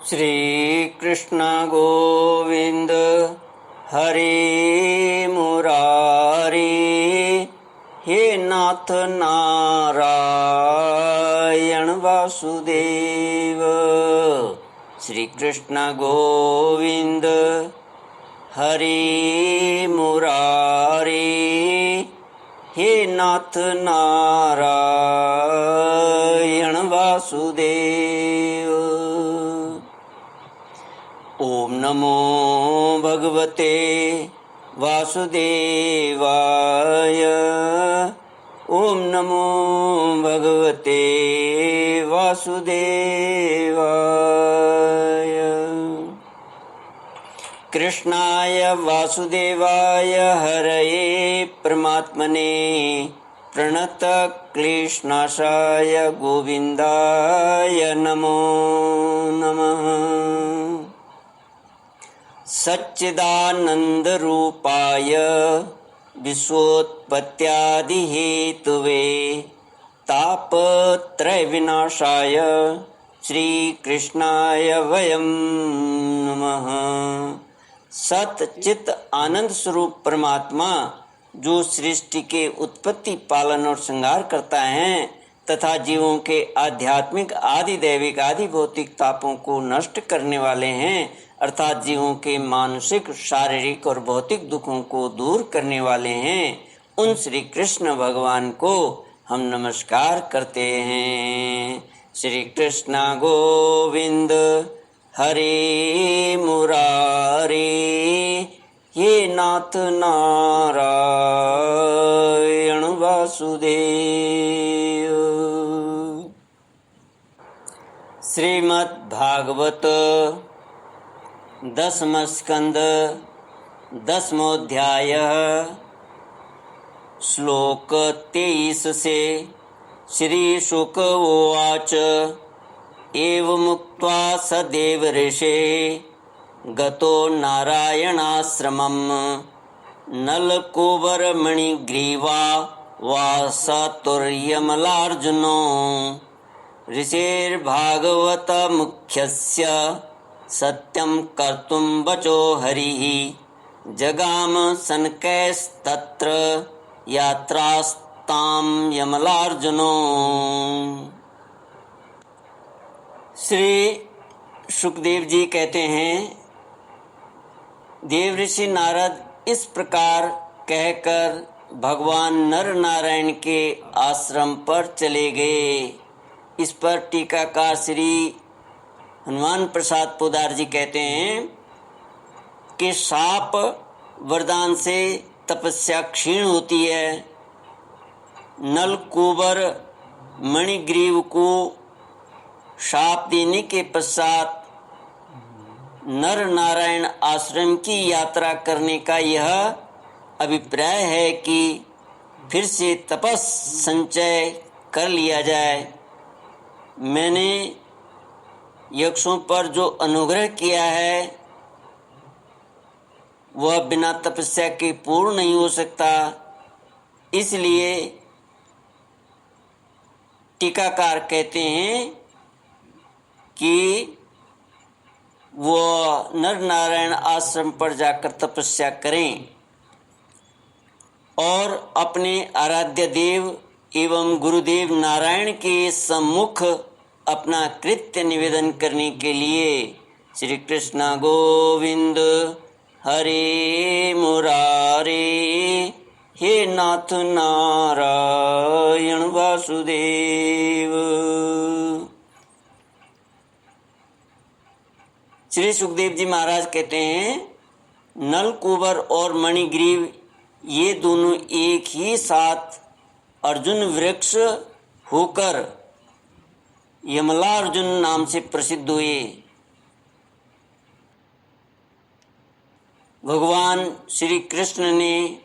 श्री कृष्ण गोविंद हरे मुरारी, हे नाथ नारायण वासुदेव। श्री कृष्ण गोविंद हरे मुरारी, हे नाथ नारायण वासुदेव। ओम नमो भगवते वासुदेवाय। ओम नमो भगवते वासुदेवाय। कृष्णाय वासुदेवाय हरये परमात्मने प्रणत क्लेशनाशाय गोविंदाय नमो नमः। सच्चिदानंद रूपाय विश्वोत्पत्त्यादिहेतुवे तापत्रय विनाशाय श्री कृष्णाय वयं नमः। सतचित आनंद स्वरूप परमात्मा जो सृष्टि के उत्पत्ति, पालन और श्रृंगार करता है तथा जीवों के आध्यात्मिक, आदि दैविक, आदि भौतिक तापों को नष्ट करने वाले हैं, अर्थात जीवों के मानसिक, शारीरिक और भौतिक दुखों को दूर करने वाले हैं, उन श्री कृष्ण भगवान को हम नमस्कार करते हैं। श्री कृष्ण गोविंद हरे मुरारी, हे नाथ नारायण वासुदेव। श्रीमद् भागवत दसम स्कंद दसमोध्याय श्लोक 23 से। श्री शुक उवाच एवमुक्त्वा स देवर्षे गतो नारायणाश्रमं नलकूबरमणिग्रीवा वासतुर्यमलार्जुनो ऋषिर्भागवतमुख्यस्य सत्यं कर्तुं वचो हरिः जगाम सनकैस्तत्र यात्रास्तां यमलार्जुनो। श्री सुखदेव जी कहते हैं, देव ऋषि नारद इस प्रकार कहकर भगवान नर नारायण के आश्रम पर चले गए। इस पर टीकाकार श्री हनुमान प्रसाद पोदार जी कहते हैं कि शाप वरदान से तपस्या क्षीण होती है। नलकूबर मणिग्रीव को शाप देने के पश्चात नर नारायण आश्रम की यात्रा करने का यह अभिप्राय है कि फिर से तपस संचय कर लिया जाए। मैंने यक्षों पर जो अनुग्रह किया है वह बिना तपस्या के पूर्ण नहीं हो सकता। इसलिए टीकाकार कहते हैं कि वह नर नारायण आश्रम पर जाकर तपस्या करें और अपने आराध्य देव एवं गुरुदेव नारायण के सम्मुख अपना कृत्य निवेदन करने के लिए श्री कृष्ण गोविंद हरे मुरारे, हे नाथ नारायण वासुदेव। श्री सुखदेव जी महाराज कहते हैं, नलकूबर और मणिग्रीव ये दोनों एक ही साथ अर्जुन वृक्ष होकर यमलार्जुन नाम से प्रसिद्ध हुए। भगवान श्री कृष्ण ने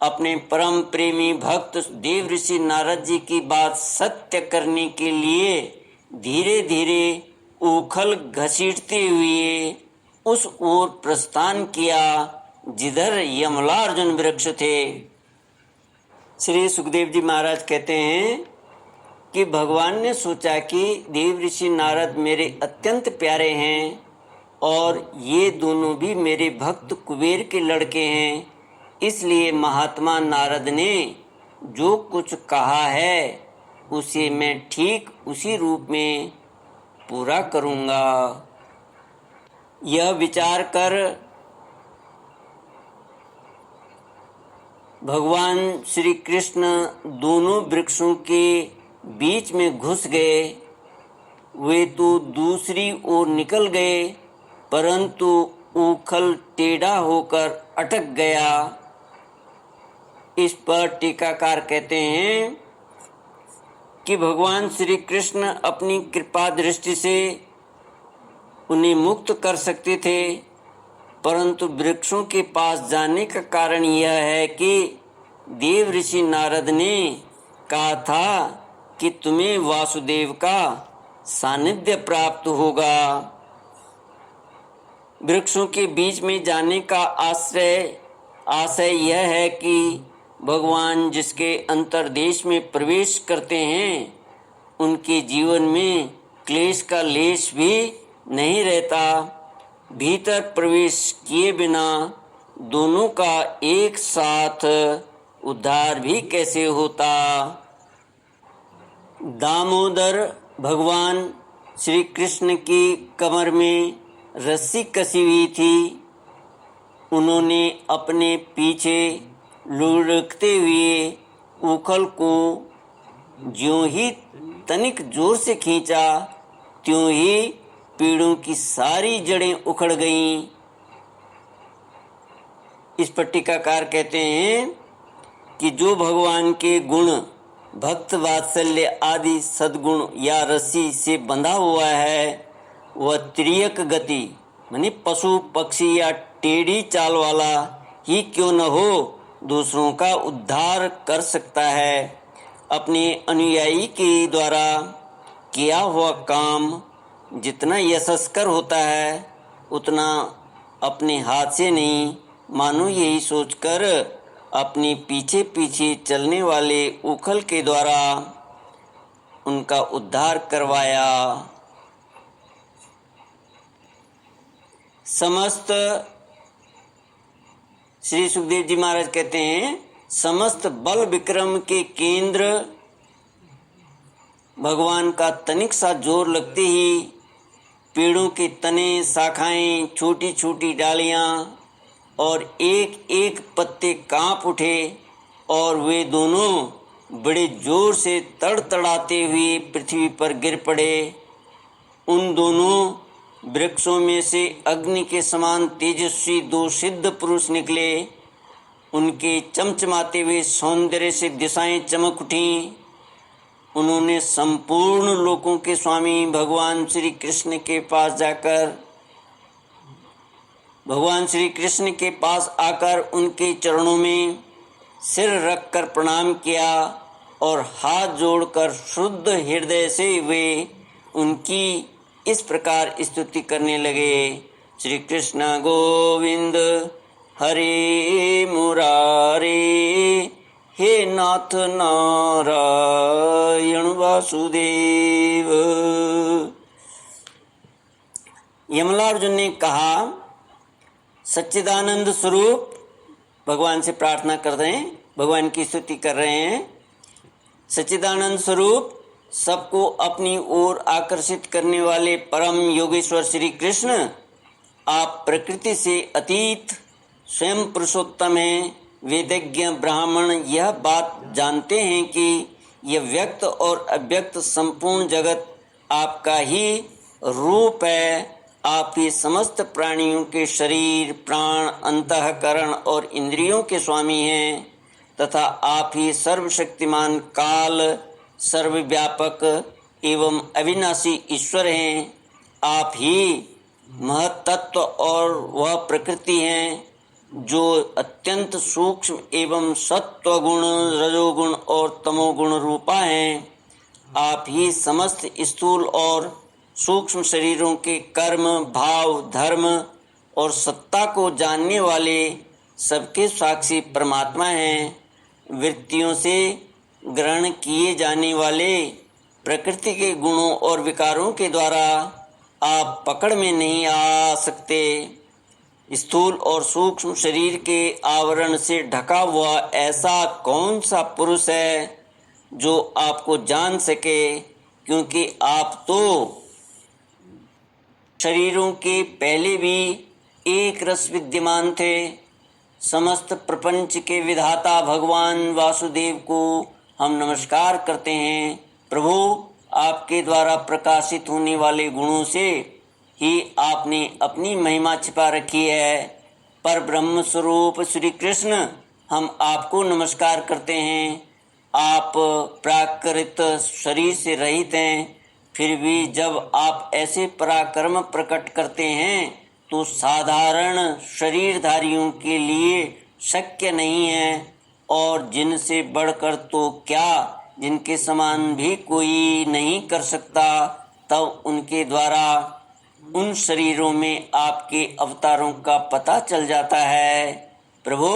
अपने परम प्रेमी भक्त देव ऋषि नारद जी की बात सत्य करने के लिए धीरे धीरे उखल घसीटते हुए उस ओर प्रस्थान किया जिधर यमलार्जुन वृक्ष थे। श्री सुखदेव जी महाराज कहते हैं, कि भगवान ने सोचा कि देव ऋषि नारद मेरे अत्यंत प्यारे हैं और ये दोनों भी मेरे भक्त कुबेर के लड़के हैं, इसलिए महात्मा नारद ने जो कुछ कहा है उसे मैं ठीक उसी रूप में पूरा करूँगा। यह विचार कर भगवान श्री कृष्ण दोनों वृक्षों के बीच में घुस गए। वे तो दूसरी ओर निकल गए, परंतु ऊखल टेढ़ा होकर अटक गया। इस पर टीकाकार कहते हैं कि भगवान श्री कृष्ण अपनी कृपा दृष्टि से उन्हें मुक्त कर सकते थे, परंतु वृक्षों के पास जाने का कारण यह है कि देव ऋषि नारद ने कहा था कि तुम्हें वासुदेव का सानिध्य प्राप्त होगा। वृक्षों के बीच में जाने का आशय यह है कि भगवान जिसके अंतर्देश में प्रवेश करते हैं उनके जीवन में क्लेश का लेश भी नहीं रहता। भीतर प्रवेश किए बिना दोनों का एक साथ उद्धार भी कैसे होता। दामोदर भगवान श्री कृष्ण की कमर में रस्सी कसी हुई थी। उन्होंने अपने पीछे लुढ़कते हुए उखल को ज्यों ही तनिक जोर से खींचा, त्यों ही पेड़ों की सारी जड़ें उखड़ गईं। इस पर टीकाकार कहते हैं कि जो भगवान के गुण, भक्त वात्सल्य आदि सद्गुण या रस्सी से बंधा हुआ है, वह त्रियक गति माने पशु पक्षी या टेढ़ी चाल वाला ही क्यों न हो, दूसरों का उद्धार कर सकता है। अपने अनुयायी के द्वारा किया हुआ काम जितना यशस्कर होता है उतना अपने हाथ से नहीं, मानो यही सोचकर अपने पीछे पीछे चलने वाले उखल के द्वारा उनका उद्धार करवाया। समस्त श्री सुखदेव जी महाराज कहते हैं, समस्त बल विक्रम के केंद्र भगवान का तनिक सा जोर लगते ही पेड़ों के तने, शाखाएं, छोटी छोटी डालियां और एक एक पत्ते कांप उठे और वे दोनों बड़े जोर से तड़तड़ाते हुए पृथ्वी पर गिर पड़े। उन दोनों वृक्षों में से अग्नि के समान तेजस्वी दो सिद्ध पुरुष निकले। उनके चमचमाते हुए सौंदर्य से दिशाएं चमक उठीं। उन्होंने संपूर्ण लोकों के स्वामी भगवान श्री कृष्ण के पास जाकर भगवान श्री कृष्ण के पास आकर उनके चरणों में सिर रखकर प्रणाम किया और हाथ जोड़कर शुद्ध हृदय से वे उनकी इस प्रकार स्तुति करने लगे। श्री कृष्ण गोविंद हरे मुरारे, हे नाथ नारायण वासुदेव। यमलार्जुन ने कहा, सच्चिदानंद स्वरूप भगवान से प्रार्थना कर रहे हैं, भगवान की स्तुति कर रहे हैं। सच्चिदानंद स्वरूप सबको अपनी ओर आकर्षित करने वाले परम योगेश्वर श्री कृष्ण, आप प्रकृति से अतीत स्वयं पुरुषोत्तम हैं। वेदज्ञ ब्राह्मण यह बात जानते हैं कि यह व्यक्त और अव्यक्त संपूर्ण जगत आपका ही रूप है। आप ही समस्त प्राणियों के शरीर, प्राण, अंतःकरण और इंद्रियों के स्वामी हैं तथा आप ही सर्वशक्तिमान, काल, सर्वव्यापक एवं अविनाशी ईश्वर हैं। आप ही महत्तत्व और वह प्रकृति हैं जो अत्यंत सूक्ष्म एवं सत्वगुण, रजोगुण और तमोगुण रूपा हैं। आप ही समस्त स्थूल और सूक्ष्म शरीरों के कर्म, भाव, धर्म और सत्ता को जानने वाले सबके साक्षी परमात्मा हैं। वृत्तियों से ग्रहण किए जाने वाले प्रकृति के गुणों और विकारों के द्वारा आप पकड़ में नहीं आ सकते। स्थूल और सूक्ष्म शरीर के आवरण से ढका हुआ ऐसा कौन सा पुरुष है जो आपको जान सके, क्योंकि आप तो शरीरों के पहले भी एक रस विद्यमान थे। समस्त प्रपंच के विधाता भगवान वासुदेव को हम नमस्कार करते हैं। प्रभु, आपके द्वारा प्रकाशित होने वाले गुणों से ही आपने अपनी महिमा छिपा रखी है। पर ब्रह्म स्वरूप श्री कृष्ण, हम आपको नमस्कार करते हैं। आप प्राकृत शरीर से रहित हैं, फिर भी जब आप ऐसे पराक्रम प्रकट करते हैं तो साधारण शरीरधारियों के लिए शक्य नहीं है, और जिनसे बढ़कर तो क्या, जिनके समान भी कोई नहीं कर सकता, तब उनके द्वारा उन शरीरों में आपके अवतारों का पता चल जाता है। प्रभु,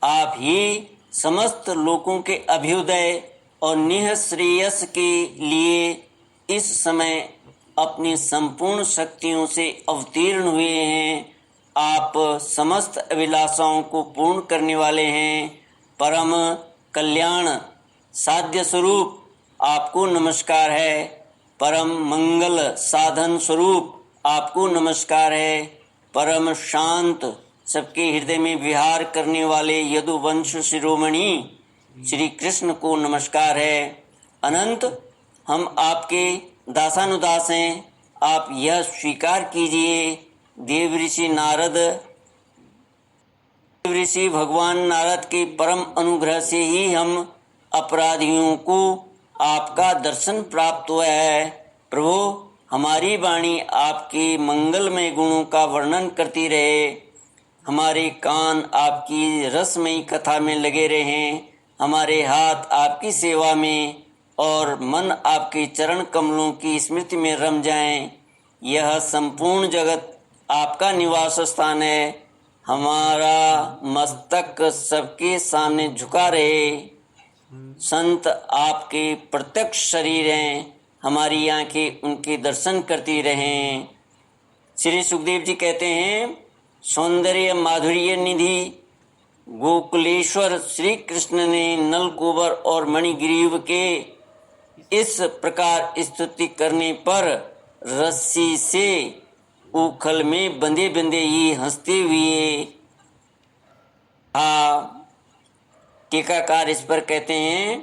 आप ही समस्त लोगों के अभ्युदय और निःश्रेयस के लिए इस समय अपनी संपूर्ण शक्तियों से अवतीर्ण हुए हैं। आप समस्त अभिलाषाओं को पूर्ण करने वाले हैं। परम कल्याण साध्य स्वरूप आपको नमस्कार है। परम मंगल साधन स्वरूप आपको नमस्कार है। परम शांत सबके हृदय में विहार करने वाले यदुवंश शिरोमणि श्री कृष्ण को नमस्कार है। अनंत, हम आपके दासानुदास हैं। आप यह स्वीकार कीजिए, देव ऋषि भगवान नारद के परम अनुग्रह से ही हम अपराधियों को आपका दर्शन प्राप्त हुआ है। प्रभु, हमारी वाणी आपके मंगलमय गुणों का वर्णन करती रहे, हमारे कान आपकी रसमयी कथा में लगे रहें, हमारे हाथ आपकी सेवा में और मन आपके चरण कमलों की स्मृति में रम जाएं। यह संपूर्ण जगत आपका निवास स्थान है। हमारा मस्तक सबके सामने झुका रहे। संत आपके प्रत्यक्ष शरीर हैं, हमारी आंखें उनके दर्शन करती रहें। श्री सुखदेव जी कहते हैं, सौंदर्य माधुर्य निधि गोकुलेश्वर श्री कृष्ण ने नलकूबर और मणिग्रीव के इस प्रकार स्तुति करने पर रस्सी से उखल में बंधे बंधे ही हंसते हुए टीकाकार इस पर कहते हैं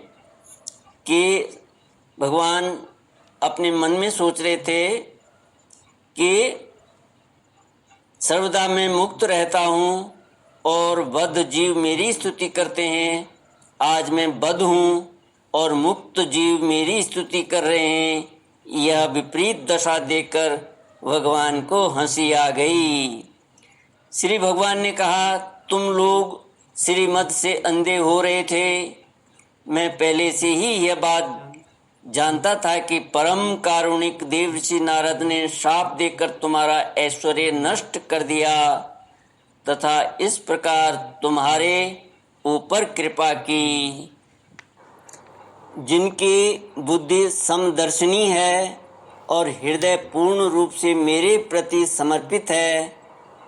कि भगवान अपने मन में सोच रहे थे कि सर्वदा मैं मुक्त रहता हूँ और बद्ध जीव मेरी स्तुति करते हैं। आज मैं बद्ध हूँ और मुक्त जीव मेरी स्तुति कर रहे हैं। यह विपरीत दशा देखकर भगवान को हंसी आ गई। श्री भगवान ने कहा, तुम लोग श्रीमत से अंधे हो रहे थे। मैं पहले से ही यह बात जानता था कि परम कारुणिक देव ऋषि नारद ने शाप देकर तुम्हारा ऐश्वर्य नष्ट कर दिया तथा इस प्रकार तुम्हारे ऊपर कृपा की। जिनकी बुद्धि समदर्शनी है और हृदय पूर्ण रूप से मेरे प्रति समर्पित है,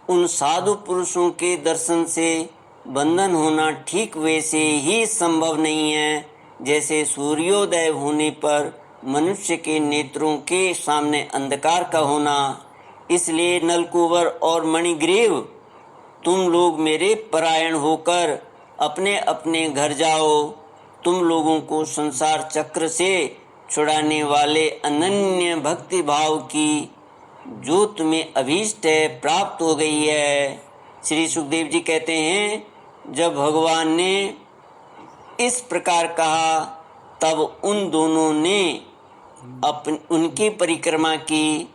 उन साधु पुरुषों के दर्शन से बंधन होना ठीक वैसे ही संभव नहीं है जैसे सूर्योदय होने पर मनुष्य के नेत्रों के सामने अंधकार का होना। इसलिए नलकूबर और मणिग्रीव, तुम लोग मेरे परायण होकर अपने अपने घर जाओ। तुम लोगों को संसार चक्र से छुड़ाने वाले अनन्य भक्ति भाव की जो तुम्हें अभीष्ट है प्राप्त हो गई है। श्री सुखदेव जी कहते हैं, जब भगवान ने इस प्रकार कहा तब उन दोनों ने उनकी परिक्रमा की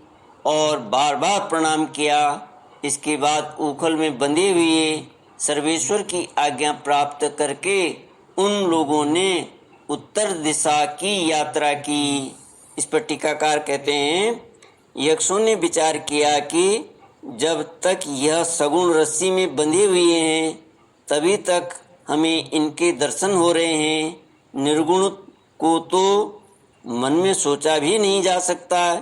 और बार बार प्रणाम किया। इसके बाद उखल में बंधे हुए सर्वेश्वर की आज्ञा प्राप्त करके उन लोगों ने उत्तर दिशा की यात्रा की। इस पर टीकाकार कहते हैं, यक्षों ने विचार किया कि जब तक यह सगुण रस्सी में बंधे हुए हैं तभी तक हमें इनके दर्शन हो रहे हैं। निर्गुण को तो मन में सोचा भी नहीं जा सकता।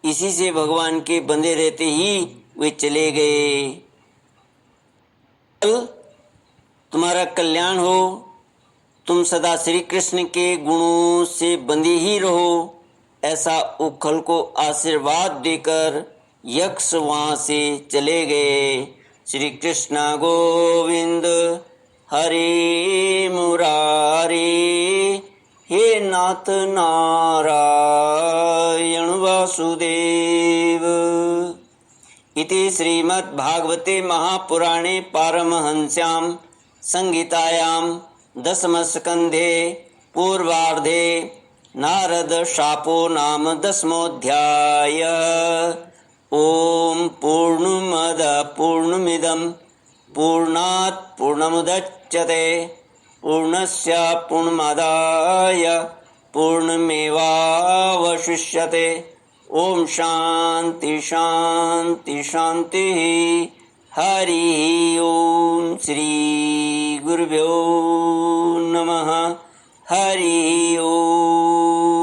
इसी से भगवान के बंधे रहते ही वे चले गए। तुम्हारा कल्याण हो, तुम सदा श्री कृष्ण के गुणों से बंधे ही रहो, ऐसा उखल को आशीर्वाद देकर यक्ष वहां से चले गए। श्री कृष्ण गोविंद हरे मुरारी, हे नाथ नारायण वासुदेव। इति श्रीमद्भागवते महापुराणे पारमहंस्यां संहितायां दशमस्कन्धे पूर्वार्धे नारद शापो नाम 10मोऽध्याय। ओम पूर्णमद पूर्णमिदं पूर्णात् पूर्णमुदच्यते पूर्णस्य पूर्णमादाय पूर्णमेवावशिष्यते। ओम शांति शांति शांति। हरि ओम श्री गुरुभ्यो नमः। हरि ओम।